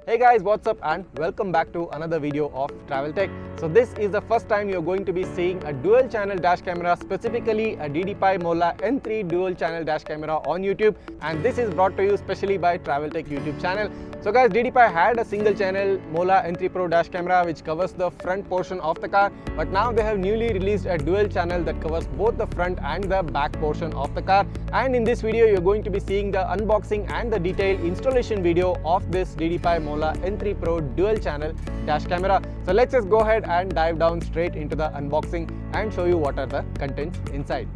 Hey guys, what's up and welcome back to another video of Travel Tech. So this is the first time you're going to be seeing a dual channel dash camera, specifically a DDPAI Mola N3 dual channel dash camera on YouTube, and this is brought to you specially by Travel Tech YouTube channel. So guys, DDPAI had a single channel Mola N3 Pro dash camera which covers the front portion of the car, but now they have newly released a dual channel that covers both the front and the back portion of the car. And in this video you're going to be seeing the unboxing and the detailed installation video of this DDPAI Mola N3 Pro dual channel dash camera. So let's just go ahead and dive down straight into the unboxing and show you what are the contents inside.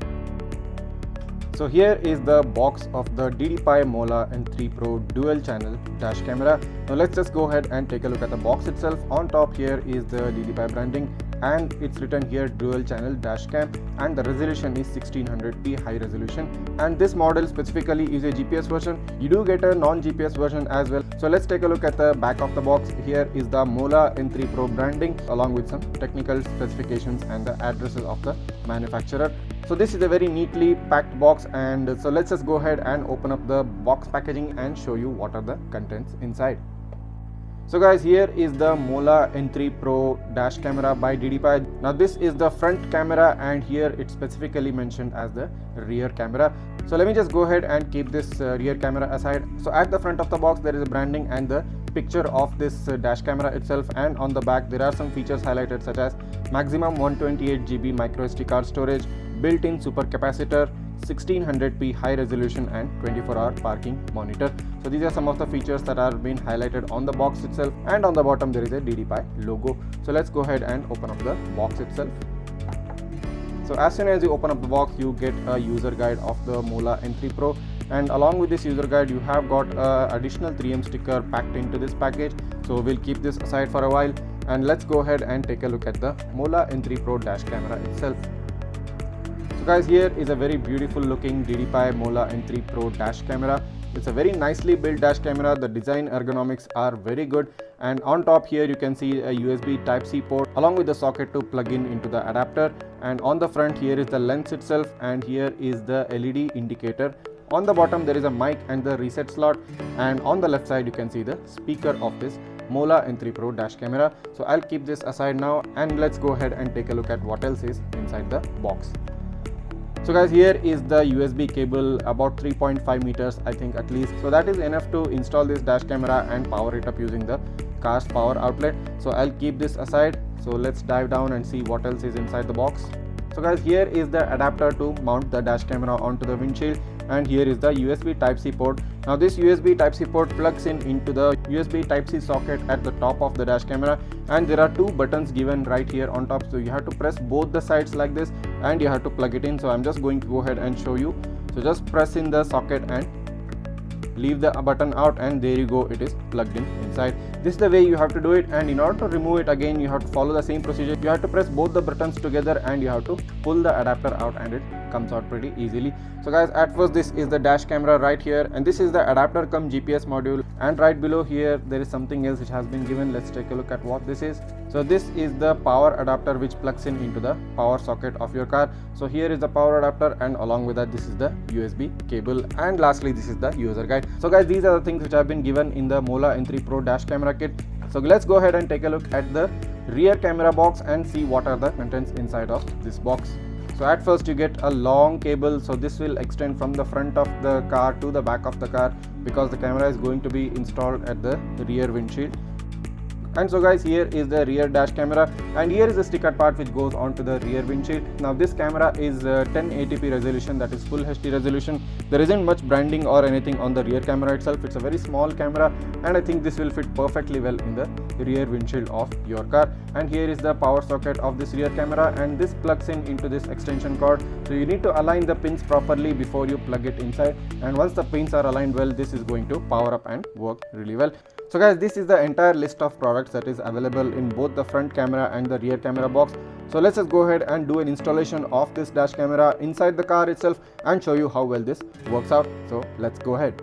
So here is the box of the DDPAI Mola N3 Pro dual channel dash camera. Now let's just go ahead and take a look at the box itself. On top here is the DDPAI branding, and it's written here dual channel dash cam, and the resolution is 1600p high resolution, and this model specifically is a GPS version. You do get a non-GPS version as well. So let's take a look at the back of the box. Here is the Mola N3 Pro branding along with some technical specifications and the addresses of the manufacturer. So this is a very neatly packed box, and so let's just go ahead and open up the box packaging and show you what are the contents inside. So guys, here is the Mola N3 Pro dash camera by DDPAI. Now this is the front camera, and here it's specifically mentioned as the rear camera. So let me just go ahead and keep this rear camera aside. So at the front of the box there is a branding and the picture of this dash camera itself, and on the back there are some features highlighted such as maximum 128 GB micro SD card storage, built-in super capacitor, 1600p high resolution, and 24-hour parking monitor. So these are some of the features that are being highlighted on the box itself, and on the bottom there is a DDPAI logo. So let's go ahead and open up the box itself. So as soon as you open up the box, you get a user guide of the Mola N3 Pro, and along with this user guide you have got an additional 3M sticker packed into this package. So we'll keep this aside for a while, and let's go ahead and take a look at the Mola N3 Pro dash camera itself. So guys, here is a very beautiful looking DDPAI Mola N3 Pro dash camera. It's a very nicely built dash camera. The design ergonomics are very good, and on top here you can see a USB Type-C port along with the socket to plug in into the adapter, and on the front here is the lens itself, and here is the LED indicator. On the bottom there is a mic and the reset slot, and on the left side you can see the speaker of this Mola N3 Pro dash camera. So I'll keep this aside now, and let's go ahead and take a look at what else is inside the box. So guys, here is the USB cable, about 3.5 meters I think at least. So that is enough to install this dash camera and power it up using the car's power outlet. So I'll keep this aside. So let's dive down and see what else is inside the box. So guys, here is the adapter to mount the dash camera onto the windshield, and here is the USB Type-C port. Now this USB Type-C port plugs in into the USB Type-C socket at the top of the dash camera, and there are two buttons given right here on top. So you have to press both the sides like this, and you have to plug it in. So I'm just going to go ahead and show you. So just press in the socket and leave the button out, and there you go, it is plugged in inside. This is the way you have to do it, and in order to remove it again you have to follow the same procedure. You have to press both the buttons together, and you have to pull the adapter out, and it comes out pretty easily. So guys, at first this is the dash camera right here, and this is the adapter cum GPS module, and right below here there is something else which has been given. Let's take a look at what this is. So this is the power adapter which plugs in into the power socket of your car. So here is the power adapter, and along with that this is the USB cable, and lastly this is the user guide. So guys, these are the things which have been given in the Mola N3 Pro dash camera kit. So let's go ahead and take a look at the rear camera box and see what are the contents inside of this box. So at first you get a long cable. So this will extend from the front of the car to the back of the car, because the camera is going to be installed at the rear windshield. And so guys, here is the rear dash camera, and here is the sticker part which goes onto the rear windshield. Now this camera is 1080p resolution, that is full HD resolution. There isn't much branding or anything on the rear camera itself. It's a very small camera, and I think this will fit perfectly well in the rear windshield of your car. And here is the power socket of this rear camera, and this plugs in into this extension cord. So you need to align the pins properly before you plug it inside, and once the pins are aligned well, this is going to power up and work really well. So guys, this is the entire list of products that is available in both the front camera and the rear camera box. So let's just go ahead and do an installation of this dash camera inside the car itself and show you how well this works out. So let's go ahead.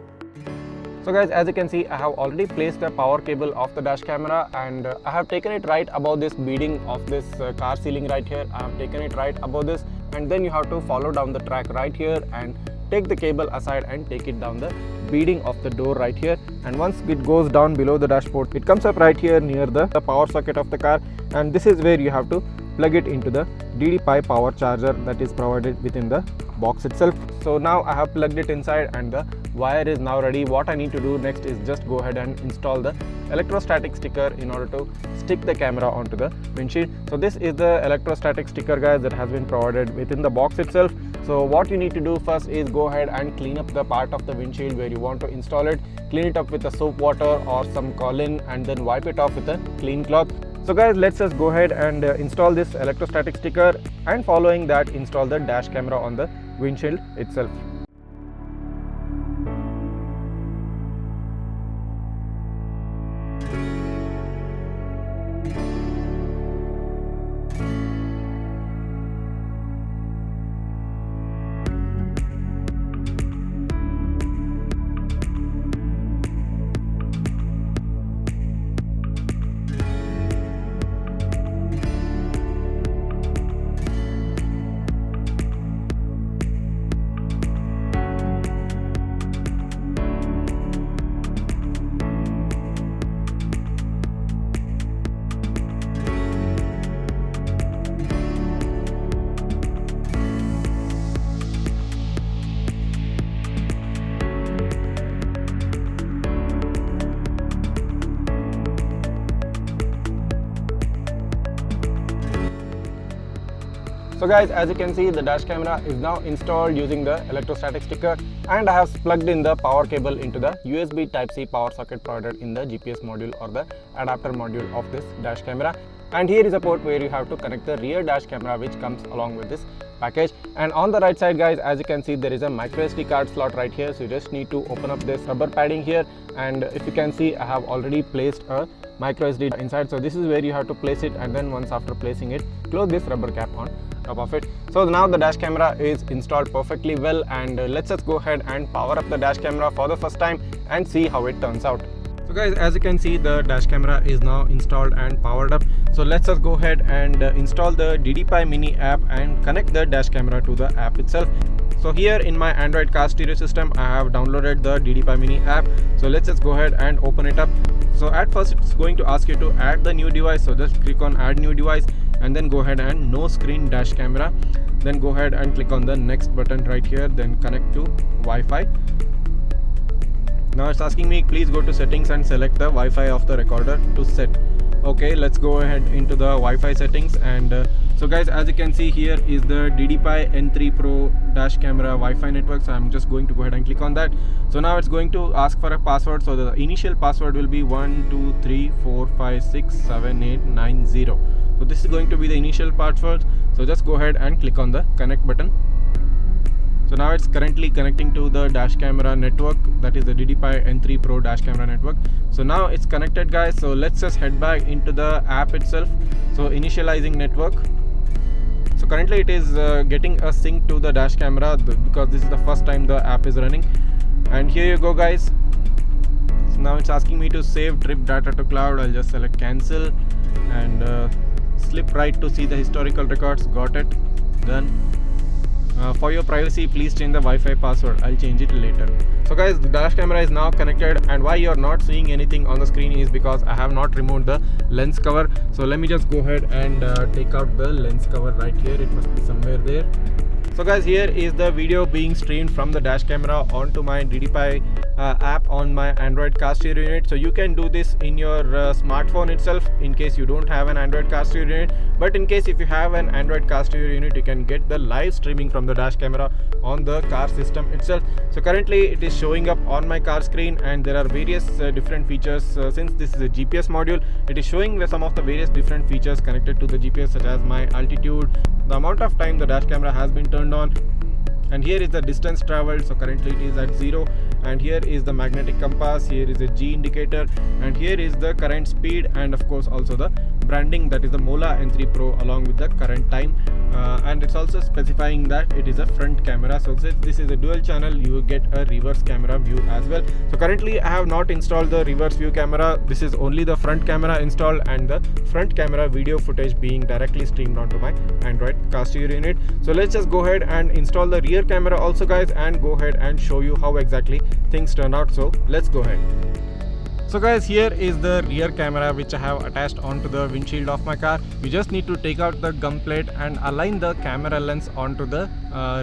So guys, as you can see, I have already placed the power cable of the dash camera, and I have taken it right above this beading of this car ceiling right here. I have taken it right above this, and then you have to follow down the track right here and take the cable aside and take it down the beading of the door right here, and once it goes down below the dashboard, it comes up right here near the power socket of the car, and this is where you have to plug it into the DDPAI power charger that is provided within the box itself. So now I have plugged it inside and the wire is now ready. What I need to do next is just go ahead and install the electrostatic sticker in order to stick the camera onto the windshield. So this is the electrostatic sticker, guys, that has been provided within the box itself. So what you need to do first is go ahead and clean up the part of the windshield where you want to install it. Clean it up with a soap water or some Colin, and then wipe it off with a clean cloth. So guys, let's just go ahead and install this electrostatic sticker, and following that install the dash camera on the windshield itself. So guys, as you can see, the dash camera is now installed using the electrostatic sticker, and I have plugged in the power cable into the USB Type-C power socket provided in the GPS module or the adapter module of this dash camera. And here is a port where you have to connect the rear dash camera, which comes along with this package. And on the right side, guys, as you can see, there is a micro SD card slot right here. So you just need to open up this rubber padding here, and if you can see, I have already placed a micro SD inside. So this is where you have to place it, and then once after placing it, close this rubber cap on top of it. So now the dash camera is installed perfectly well, and let's just go ahead and power up the dash camera for the first time and see how it turns out. So guys, as you can see, the dash camera is now installed and powered up. So let's just go ahead and install the DDPAI Mini app and connect the dash camera to the app itself. So here in my Android car stereo system, I have downloaded the DDPAI Mini app. So let's just go ahead and open it up. So at first it's going to ask you to add the new device. So just click on add new device, and then go ahead and no screen dash camera. Then go ahead and click on the next button right here, then connect to Wi-Fi. Now it's asking me, please go to settings and select the Wi-Fi of the recorder to set. Okay, let's go ahead into the Wi-Fi settings, and so guys, as you can see, here is the DDPAI N3 Pro dash camera Wi-Fi network. So I'm just going to go ahead and click on that. So now it's going to ask for a password. So the initial password will be 1234567890. So this is going to be the initial password. So just go ahead and click on the connect button. So now it's currently connecting to the dash camera network, that is the DDPAI N3 Pro dash camera network. So now it's connected, guys. So let's just head back into the app itself. So initializing network. So currently it is getting a sync to the dash camera because this is the first time the app is running. And here you go, guys. So now it's asking me to save trip data to cloud. I'll just select cancel and slip right to see the historical records. Got it. Done. For your privacy, please change the Wi-Fi password. I'll change it later. So guys, the dash camera is now connected, and why you're not seeing anything on the screen is because I have not removed the lens cover. So let me just go ahead and take out the lens cover right here. It must be somewhere there. So guys, here is the video being streamed from the dash camera onto my DDPAI app on my Android car stereo unit. So you can do this in your smartphone itself in case you don't have an Android car stereo unit. But in case if you have an Android car stereo unit, you can get the live streaming from the dash camera on the car system itself. So currently it is showing up on my car screen, and there are various different features. Since this is a GPS module, it is showing some of the various different features connected to the GPS, such as my altitude, the amount of time the dash camera has been turned on, and here is the distance traveled. So currently it is at 0, and here is the magnetic compass, here is a G indicator, and here is the current speed, and of course also the branding, that is the Mola N3 Pro, along with the current time, and it's also specifying that it is a front camera. So since this is a dual channel, you will get a reverse camera view as well. So currently I have not installed the reverse view camera. This is only the front camera installed, and the front camera video footage being directly streamed onto my Android car stereo unit. So let's just go ahead and install the rear camera also, guys, and go ahead and show you how exactly things turn out. So let's go ahead. So guys, here is the rear camera which I have attached onto the windshield of my car. You just need to take out the gum plate and align the camera lens onto the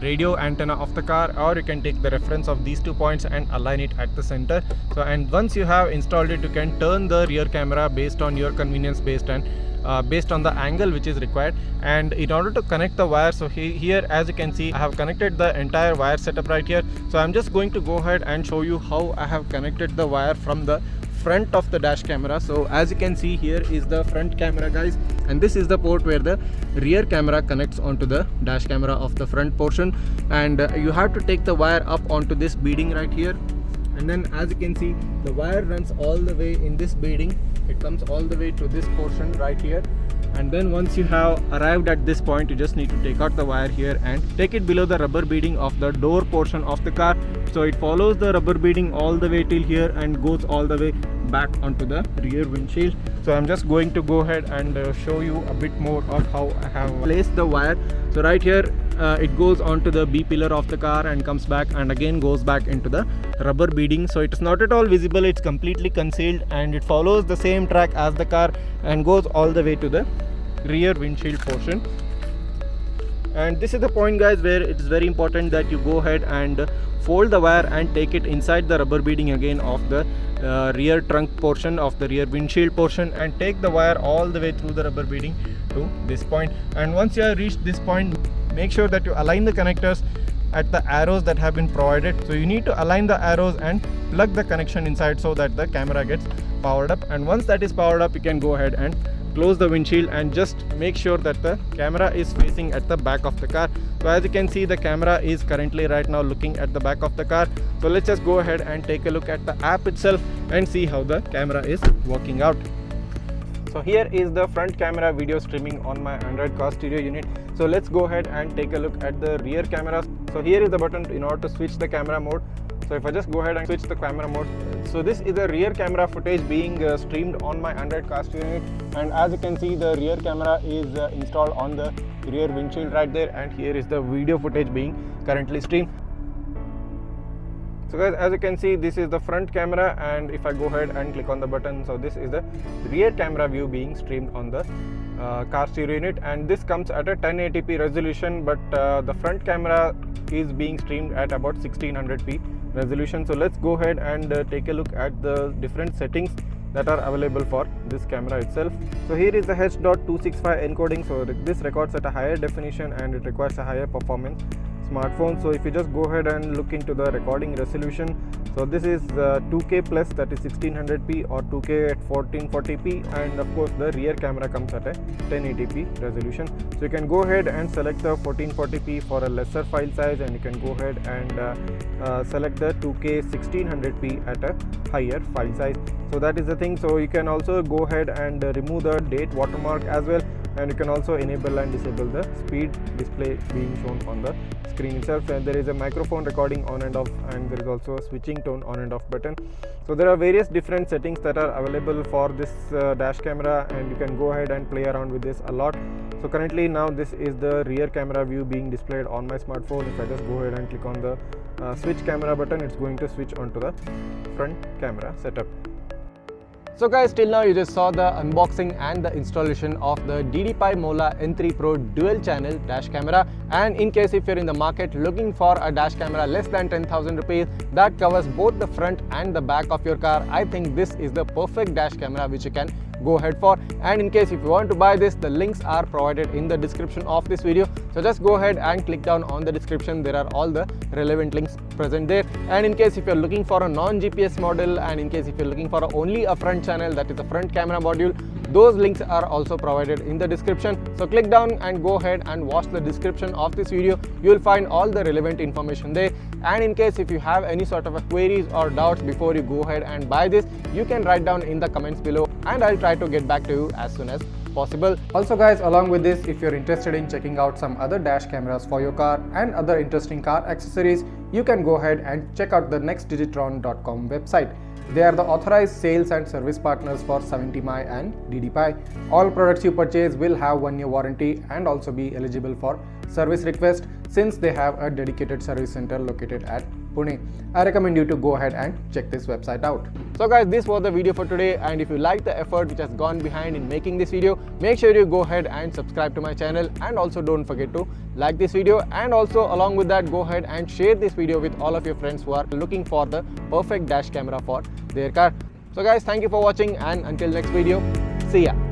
radio antenna of the car, or you can take the reference of these 2 points and align it at the center. So, and once you have installed it, you can turn the rear camera based on your convenience, based on the angle which is required. And in order to connect the wire, so here as you can see, I have connected the entire wire setup right here. So I'm just going to go ahead and show you how I have connected the wire from the front of the dash camera. So as you can see, here is the front camera, guys, and this is the port where the rear camera connects onto the dash camera of the front portion. And you have to take the wire up onto this beading right here, and then as you can see, the wire runs all the way in this beading. It comes all the way to this portion right here, and then once you have arrived at this point, you just need to take out the wire here and take it below the rubber beading of the door portion of the car. So it follows the rubber beading all the way till here and goes all the way back onto the rear windshield. So I'm just going to go ahead and show you a bit more of how I have placed the wire. So right here it goes onto the B pillar of the car and comes back and again goes back into the rubber beading. So it's not at all visible, it's completely concealed, and it follows the same track as the car and goes all the way to the rear windshield portion. And this is the point, guys, where it's very important that you go ahead and fold the wire and take it inside the rubber beading again of the rear trunk portion of the rear windshield portion, and take the wire all the way through the rubber beading to this point. And once you have reached this point, make sure that you align the connectors at the arrows that have been provided. So you need to align the arrows and plug the connection inside so that the camera gets powered up. And once that is powered up, you can go ahead and close the windshield and just make sure that the camera is facing at the back of the car. So as you can see, the camera is currently right now looking at the back of the car. So let's just go ahead and take a look at the app itself and see how the camera is working out. So here is the front camera video streaming on my Android car stereo unit. So let's go ahead and take a look at the rear camera. So here is the button in order to switch the camera mode. So if I just go ahead and switch the camera mode, so this is the rear camera footage being streamed on my Android car stereo unit, and as you can see, the rear camera is installed on the rear windshield right there, and here is the video footage being currently streamed. So guys, as you can see, this is the front camera, and if I go ahead and click on the button, so this is the rear camera view being streamed on the car stereo unit, and this comes at a 1080p resolution, but the front camera is being streamed at about 1600p resolution. So let's go ahead and take a look at the different settings that are available for this camera itself. So here is the H.265 encoding. So this records at a higher definition and it requires a higher performance smartphone. So if you just go ahead and look into the recording resolution, so this is 2K plus, that is 1600p, or 2K at 1440p, and of course the rear camera comes at a 1080p resolution. So you can go ahead and select the 1440p for a lesser file size, and you can go ahead and select the 2K 1600p at a higher file size. So that is the thing. So you can also go ahead and remove the date watermark as well, and you can also enable and disable the speed display being shown on the screen itself. And there is a microphone recording on and off, and there is also a switching tone on and off button. So there are various different settings that are available for this dash camera, and you can go ahead and play around with this a lot. So currently now this is the rear camera view being displayed on my smartphone. If I just go ahead and click on the switch camera button, it's going to switch onto the front camera setup. So guys, till now you just saw the unboxing and the installation of the DDPAI Mola N3 Pro dual channel dash camera. And in case if you're in the market looking for a dash camera less than 10,000 rupees that covers both the front and the back of your car, I think this is the perfect dash camera which you can go ahead for. And in case if you want to buy this, the links are provided in the description of this video. So just go ahead and click down on the description. There are all the relevant links present there. And in case if you're looking for a non-GPS model, and in case if you're looking for only a front channel, that is a front camera module, those links are also provided in the description. So click down and go ahead and watch the description of this video. You will find all the relevant information there. And in case if you have any sort of queries or doubts before you go ahead and buy this, you can write down in the comments below, and I'll try to get back to you as soon as possible. Also guys, along with this, if you're interested in checking out some other dash cameras for your car and other interesting car accessories, you can go ahead and check out the NEXDIGITRON.com website. They are the authorized sales and service partners for 70mi and DDPAI. All products you purchase will have 1-year warranty and also be eligible for service request since they have a dedicated service center located at Pune. I recommend you to go ahead and check this website out. So guys, this was the video for today, and if you like the effort which has gone behind in making this video, make sure you go ahead and subscribe to my channel, and also don't forget to like this video, and also along with that, go ahead and share this video with all of your friends who are looking for the perfect dash camera for their car. So guys, thank you for watching, and until next video, see ya.